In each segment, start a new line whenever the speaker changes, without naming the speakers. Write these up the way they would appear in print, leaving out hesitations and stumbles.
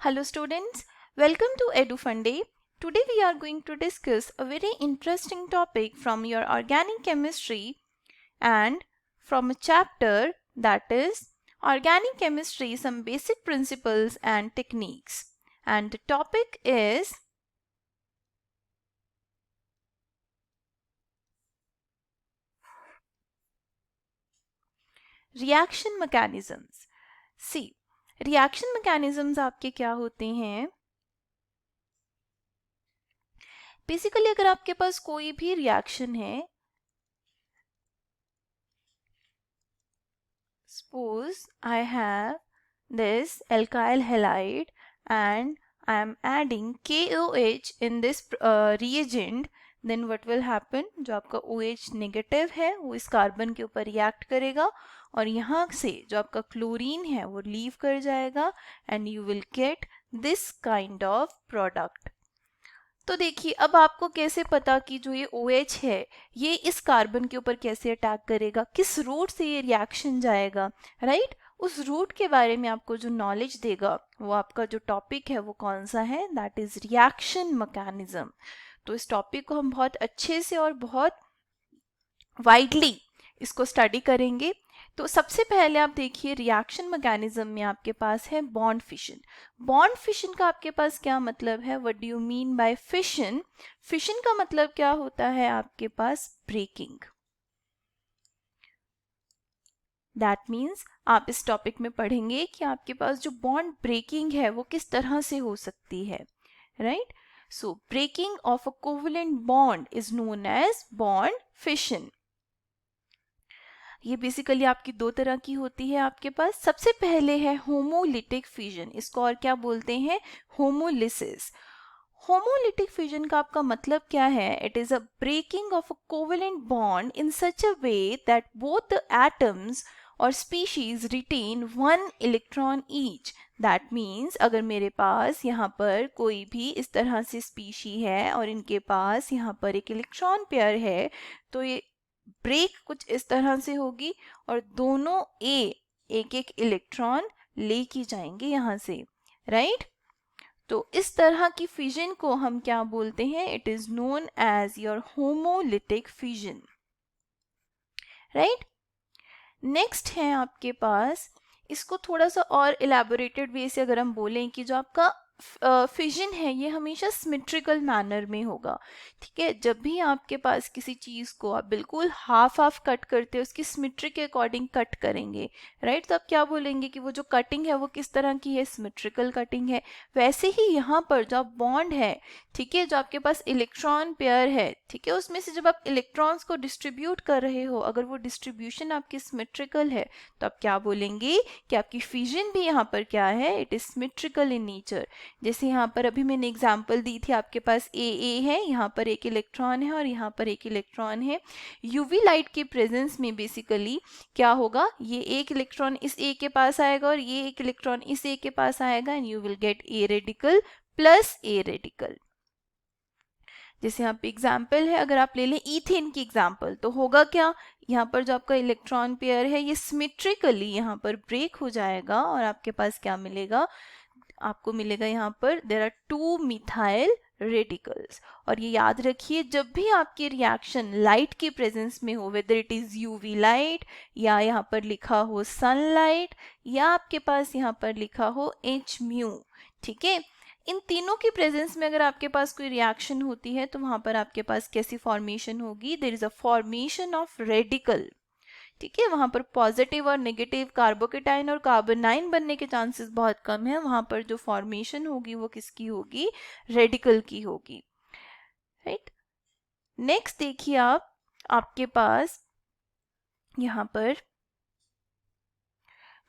Hello students, welcome to EduFunday. Today we are going to discuss a very interesting topic from your organic chemistry and from a chapter that is Organic Chemistry, some basic principles and techniques. And the topic is reaction mechanisms. See, reaction mechanisms आपके क्या होते हैं? Basically अगर आपके पास कोई भी reaction है, suppose I have this alkyl halide and I am adding KOH in this reagent, then what will happen? जो आपका OH नेगेटिव है वो इस कार्बन के ऊपर रिएक्ट करेगा और यहाँ से जो आपका क्लोरीन है वो लीव कर जाएगा and you will get this kind of product. तो देखिए अब आपको कैसे पता कि जो ये OH है ये इस कार्बन के ऊपर कैसे अटैक करेगा, किस रूट से ये रिएक्शन जाएगा, राइट? उस रूट के बारे में आपको जो नॉलेज देगा वो आपका जो टॉपिक है वो कौन सा है, दैट इज रिएक्शन मैकेनिज्म. तो इस टॉपिक को हम बहुत अच्छे से और बहुत वाइडली इसको स्टडी करेंगे. तो सबसे पहले आप देखिए रिएक्शन मैकेनिज्म में आपके पास है बॉन्ड फिशन. बॉन्ड फिशन का आपके पास क्या मतलब है? What do you mean by fission? Fission का मतलब क्या होता है आपके पास? ब्रेकिंग. दैट मीन्स आप इस टॉपिक में पढ़ेंगे कि आपके पास जो बॉन्ड ब्रेकिंग है वो किस तरह से हो सकती है, right? So breaking of a covalent bond is known as bond fission. ये बेसिकली आपकी दो तरह की होती है आपके पास. सबसे पहले है होमोलिटिक फ्यूजन, इसको और क्या बोलते हैं? होमोलिसिस. होमोलिटिक फ्यूजन का आपका मतलब क्या है? It is a breaking of a covalent bond in such a way that both the atoms or species retain one electron each. That means अगर मेरे पास यहाँ पर कोई भी इस तरह से स्पीशी है और इनके पास यहाँ पर एक इलेक्ट्रॉन पेयर है तो ये ब्रेक कुछ इस तरह से होगी और दोनों एक एक इलेक्ट्रॉन लेके जाएंगे यहाँ से, राइट? तो इस तरह की फ्यूजन को हम क्या बोलते हैं? It is known as your homolytic fusion, right? Next है आपके पास, इसको थोड़ा सा और इलेबोरेटेड वे से अगर हम बोलें कि जो आपका फिजन है ये हमेशा सिमेट्रिकल मैनर में होगा. ठीक है, जब भी आपके पास किसी चीज को आप बिल्कुल हाफ हाफ कट करते हैं उसकी सिमेट्री के अकॉर्डिंग कट करेंगे, राइट? तो आप क्या बोलेंगे कि वो जो कटिंग है वो किस तरह की है? सिमेट्रिकल कटिंग है. वैसे ही यहाँ पर जो बॉन्ड है, ठीक है, जो आपके पास इलेक्ट्रॉन पेयर है, ठीक है, उसमें से जब आप इलेक्ट्रॉन्स को डिस्ट्रीब्यूट कर रहे हो, अगर वो डिस्ट्रीब्यूशन आपकी सिमेट्रिकल है तो आप क्या बोलेंगे कि आपकी फ्यूजन भी यहाँ पर क्या है? It is symmetrical in nature. जैसे यहाँ पर अभी मैंने एग्जांपल दी थी, आपके पास ए है, यहाँ पर एक इलेक्ट्रॉन है और यहाँ पर एक इलेक्ट्रॉन है. यूवी लाइट के प्रेजेंस में बेसिकली क्या होगा? ये एक इलेक्ट्रॉन इस ए के पास आएगा और ये एक इलेक्ट्रॉन इस ए के पास आएगा and you will get a radical plus a radical. जैसे यहाँ पे एग्जाम्पल है, अगर आप ले लें ईथेन की एग्जाम्पल तो होगा क्या? यहाँ पर जो आपका इलेक्ट्रॉन पेयर है ये सिमेट्रिकली यहाँ पर ब्रेक हो जाएगा और आपके पास क्या मिलेगा? आपको मिलेगा यहाँ पर there are two methyl radicals. और ये याद रखिए जब भी आपकी रिएक्शन लाइट के प्रेजेंस में हो, whether it is UV light या यहाँ पर लिखा हो सनलाइट या आपके पास यहाँ पर लिखा हो एच म्यू, ठीक है, इन तीनों की प्रेजेंस में अगर आपके पास कोई रिएक्शन होती है तो वहां पर आपके पास कैसी फॉर्मेशन होगी? There is a formation of radical. ठीक है, वहां पर पॉजिटिव और नेगेटिव कार्बोकेटाइन और कार्बोनाइन बनने के चांसेस बहुत कम है. वहां पर जो फॉर्मेशन होगी वो किसकी होगी? रेडिकल की होगी, राइट? नेक्स्ट देखिए आप, आपके पास यहाँ पर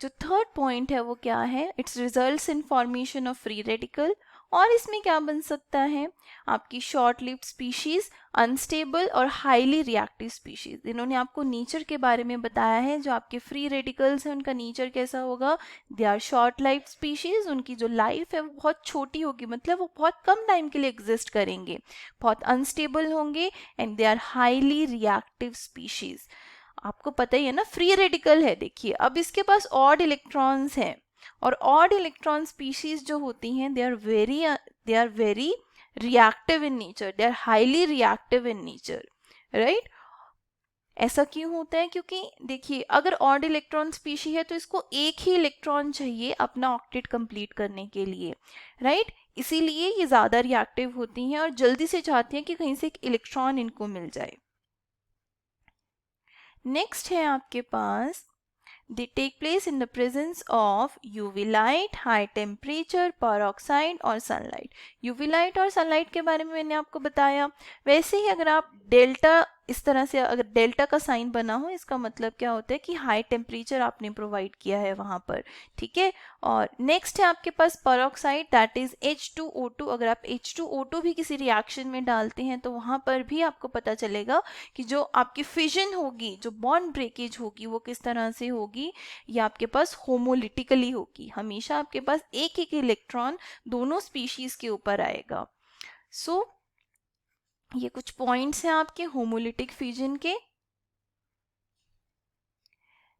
जो थर्ड पॉइंट है वो क्या है? It's results in formation of free radical. और इसमें क्या बन सकता है? आपकी शॉर्ट लिव्ड स्पीशीज, अनस्टेबल और हाईली रिएक्टिव स्पीशीज. इन्होंने आपको नेचर के बारे में बताया है. जो आपके फ्री रेडिकल्स हैं उनका नेचर कैसा होगा? They are short lived species. उनकी जो लाइफ है वो बहुत छोटी होगी, मतलब वो बहुत कम टाइम के लिए एग्जिस्ट करेंगे, बहुत अनस्टेबल होंगे and they are highly reactive species. आपको पता ही है ना, फ्री रेडिकल है. देखिए अब इसके पास ऑड इलेक्ट्रॉन्स हैं और ऑड इलेक्ट्रॉन स्पीशीज जो होती हैं they are very reactive in nature, they are highly reactive in nature, right. ऐसा क्यों होता है? क्योंकि देखिए अगर ऑड इलेक्ट्रॉन स्पीशी है तो इसको एक ही इलेक्ट्रॉन चाहिए अपना ऑक्टेट कंप्लीट करने के लिए, राइट। इसीलिए ये ज़्यादा रिएक्टिव होती हैं और जल्दी से चाहती हैं कि कहीं से एक इलेक्ट्रॉन इनको मिल जाए। नेक्स्ट है आपके पास they take place in the presence of UV light, high temperature, peroxide और sunlight। UV light और sunlight के बारे में मैंने आपको बताया। वैसे ही अगर आप डेल्टा इस तरह से, अगर डेल्टा का साइन बना हो इसका मतलब क्या होता है कि हाई टेम्परेचर आपने प्रोवाइड किया है वहाँ पर, ठीक है। और नेक्स्ट है आपके पास पेरोक्साइड, दैट इज H2O2। अगर आप H2O2 भी किसी रिएक्शन में डालते हैं तो वहाँ पर भी आपको पता चलेगा कि जो आपकी फिजन होगी, जो बॉन्ड ब्रेकेज होगी वो किस तरह से होगी, ये आपके पास होमोलिटिकली होगी। हमेशा आपके पास एक एक इलेक्ट्रॉन दोनों स्पीशीज के ऊपर आएगा। सो ये कुछ पॉइंट्स हैं आपके होमोलिटिक फिजन के।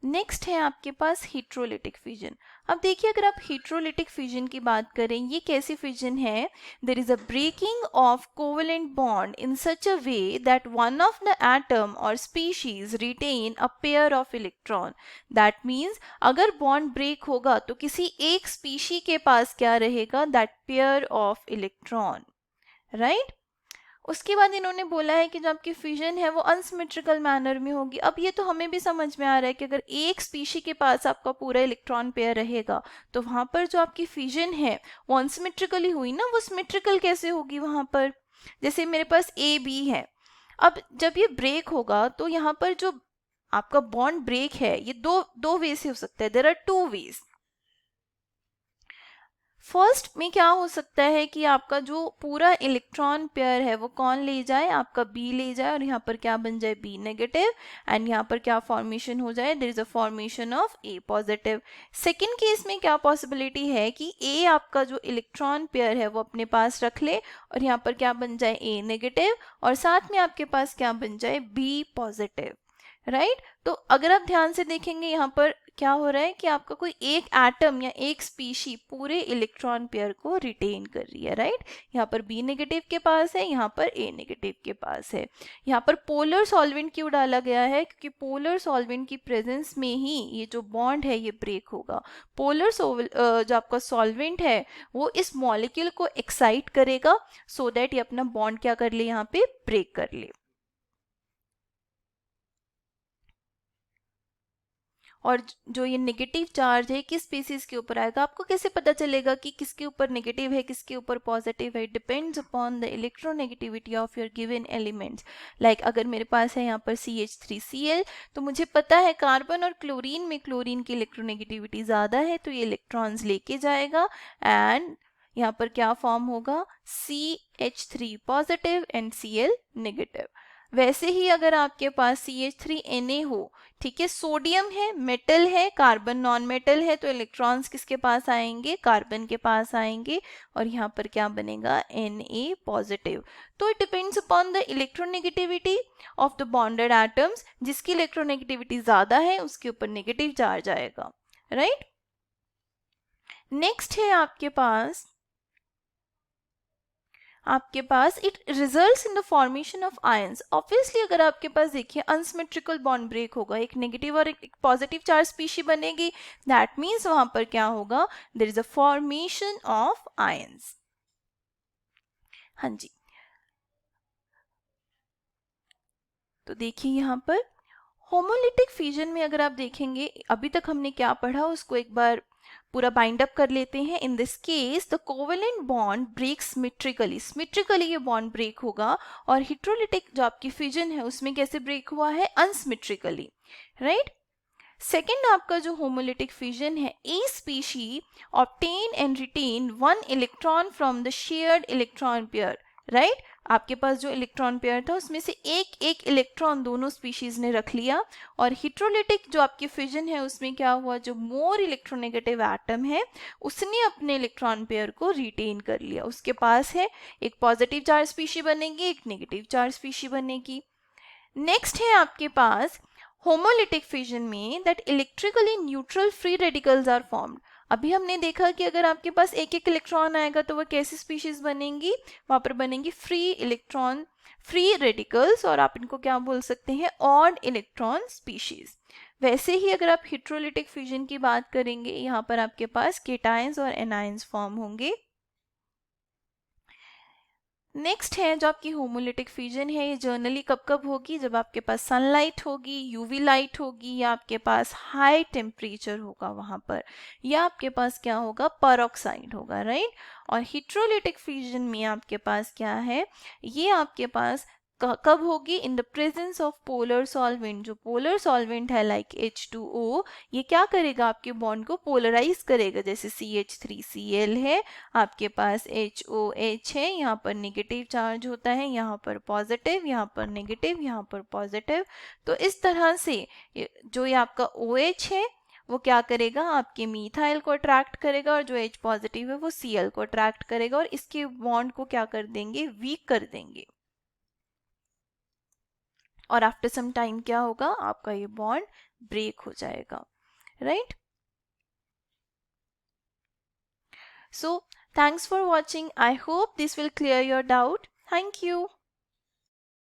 नेक्स्ट है आपके पास हेट्रोलिटिक फिजन। अब देखिए अगर आप हेट्रोलिटिक फिजन की बात करें, ये कैसी फिजन है? There is a breaking of covalent bond in such a way that one of the atom or species retain a pair of electron. That means अगर बॉन्ड ब्रेक होगा तो किसी एक स्पीशी के पास क्या रहेगा? That pair of electron, right. उसके बाद इन्होंने बोला है कि जो आपकी फिजन है वो अनसिमेट्रिकल मैनर में होगी। अब ये तो हमें भी समझ में आ रहा है कि अगर एक स्पीशी के पास आपका पूरा इलेक्ट्रॉन पेयर रहेगा तो वहां पर जो आपकी फिजन है वो अनसिमेट्रिकली हुई ना, वो सिमेट्रिकल कैसे होगी वहां पर? जैसे मेरे पास ए बी है, अब जब ये ब्रेक होगा तो यहाँ पर जो आपका बॉन्ड ब्रेक है ये दो दो वे से हो सकता है, there are two ways. First में क्या हो सकता है कि आपका जो पूरा इलेक्ट्रॉन पेयर है वो कौन ले जाए? आपका बी ले जाए और यहाँ पर क्या बन जाए? B negative. एंड यहाँ पर क्या फॉर्मेशन हो जाए? There is a formation of a positive. Second case में क्या पॉसिबिलिटी है कि ए आपका जो इलेक्ट्रॉन पेयर है वो अपने पास रख ले और यहाँ पर क्या बन जाए? ए नेगेटिव, और साथ में आपके पास क्या बन जाए? B positive, right. तो अगर आप ध्यान से देखेंगे यहाँ पर क्या हो रहा है कि आपका कोई एक एटम या एक स्पीशी पूरे इलेक्ट्रॉन पेयर को रिटेन कर रही है, राइट। यहाँ पर बी नेगेटिव के पास है, यहाँ पर ए नेगेटिव के पास है। यहाँ पर पोलर सॉल्वेंट क्यों डाला गया है? क्योंकि पोलर सॉल्वेंट की प्रेजेंस में ही ये जो बॉन्ड है ये ब्रेक होगा। पोलर जो आपका सॉल्वेंट है वो इस मॉलिक्यूल को एक्साइट करेगा सो दैट ये अपना बॉन्ड क्या कर ले? यहाँ पे ब्रेक कर ले। और जो ये नेगेटिव चार्ज है किस स्पीसीज के ऊपर आएगा? आपको कैसे पता चलेगा कि किसके ऊपर नेगेटिव है किसके ऊपर पॉजिटिव है? Depends upon the electronegativity of your given elements. Like अगर मेरे पास है यहाँ पर CH3Cl तो मुझे पता है कार्बन और क्लोरीन में क्लोरीन की इलेक्ट्रोनेगेटिविटी ज़्यादा है तो ये इलेक्ट्रॉन्स लेके जाएगा एंड यहाँ पर क्या फॉर्म होगा? CH3 positive and Cl negative. वैसे ही अगर आपके पास CH3Na हो, ठीक है, सोडियम है, मेटल है, कार्बन नॉन मेटल है, तो इलेक्ट्रॉन्स किसके पास आएंगे? कार्बन के पास आएंगे और यहाँ पर क्या बनेगा? Na positive. तो it depends upon the electronegativity of the bonded atoms. जिसकी इलेक्ट्रोनेगेटिविटी ज्यादा है उसके ऊपर नेगेटिव चार्ज आएगा, राइट। नेक्स्ट है आपके पास it results in the formation of ions. Obviously अगर आपके पास देखिए अनसिमेट्रिकल बॉन्ड ब्रेक होगा, एक नेगेटिव और एक पॉजिटिव चार्ज स्पीशी बनेगी, दैट मीन्स वहां पर क्या होगा? There is a formation of ions. हाँ जी, तो देखिए यहाँ पर होमोलिटिक फिजन में अगर आप देखेंगे अभी तक हमने क्या पढ़ा उसको एक बार पूरा बाइंड अप कर लेते हैं। In this case the covalent bond breaks symmetrically ये बॉन्ड ब्रेक होगा, और हेट्रोलिटिक जो आपकी फिजन है उसमें कैसे ब्रेक हुआ है? Unsymmetrically, right. सेकेंड आपका जो होमोलिटिक फिजन है, a species obtain and retain one electron from the shared electron pair, right. आपके पास जो इलेक्ट्रॉन पेयर था उसमें से एक एक इलेक्ट्रॉन दोनों स्पीशीज ने रख लिया। और हेट्रोलिटिक जो आपकी फिजन है उसमें क्या हुआ? जो मोर इलेक्ट्रोनेगेटिव एटम है उसने अपने इलेक्ट्रॉन पेयर को रिटेन कर लिया। उसके पास है एक पॉजिटिव चार्ज स्पीशी बनेगी, एक नेगेटिव चार्ज स्पीशी बनेगी। नेक्स्ट है आपके पास होमोलिटिक फिजन में that electrically neutral free radicals are formed. अभी हमने देखा कि अगर आपके पास एक एक इलेक्ट्रॉन आएगा तो वह कैसी स्पीशीज बनेंगी, वहां पर बनेंगी फ्री इलेक्ट्रॉन, फ्री रेडिकल्स, और आप इनको क्या बोल सकते हैं, ऑड इलेक्ट्रॉन स्पीशीज। वैसे ही अगर आप हिट्रोलिटिक फ्यूजन की बात करेंगे, यहाँ पर आपके पास केटायंस और एनायंस फॉर्म होंगे। नेक्स्ट है जो आपकी होमोलिटिक फ्यूजन है, ये जर्नली कब कब होगी, जब आपके पास सनलाइट होगी, यूवी लाइट होगी, या आपके पास हाई टेम्परेचर होगा वहां पर, या आपके पास क्या होगा, परऑक्साइड होगा, राइट। और हिट्रोलिटिक फ्यूजन में आपके पास क्या है, ये आपके पास कब होगी, in the presence of polar solvent. जो पोलर सॉल्वेंट है लाइक H2O, ये क्या करेगा, आपके बॉन्ड को पोलराइज करेगा। जैसे CH3Cl है, आपके पास HOH है, यहाँ पर नेगेटिव चार्ज होता है, यहाँ पर पॉजिटिव, यहाँ पर नेगेटिव, यहाँ पर पॉजिटिव। तो इस तरह से जो ये आपका OH है वो क्या करेगा, आपके मीथाइल को अट्रैक्ट करेगा, और जो H पॉजिटिव है वो Cl को अट्रैक्ट करेगा, और इसके बॉन्ड को क्या कर देंगे, वीक कर देंगे। और आफ्टर सम टाइम क्या होगा, आपका ये बॉन्ड ब्रेक हो जाएगा, right. So thanks for watching. I hope this will clear your doubt. Thank you.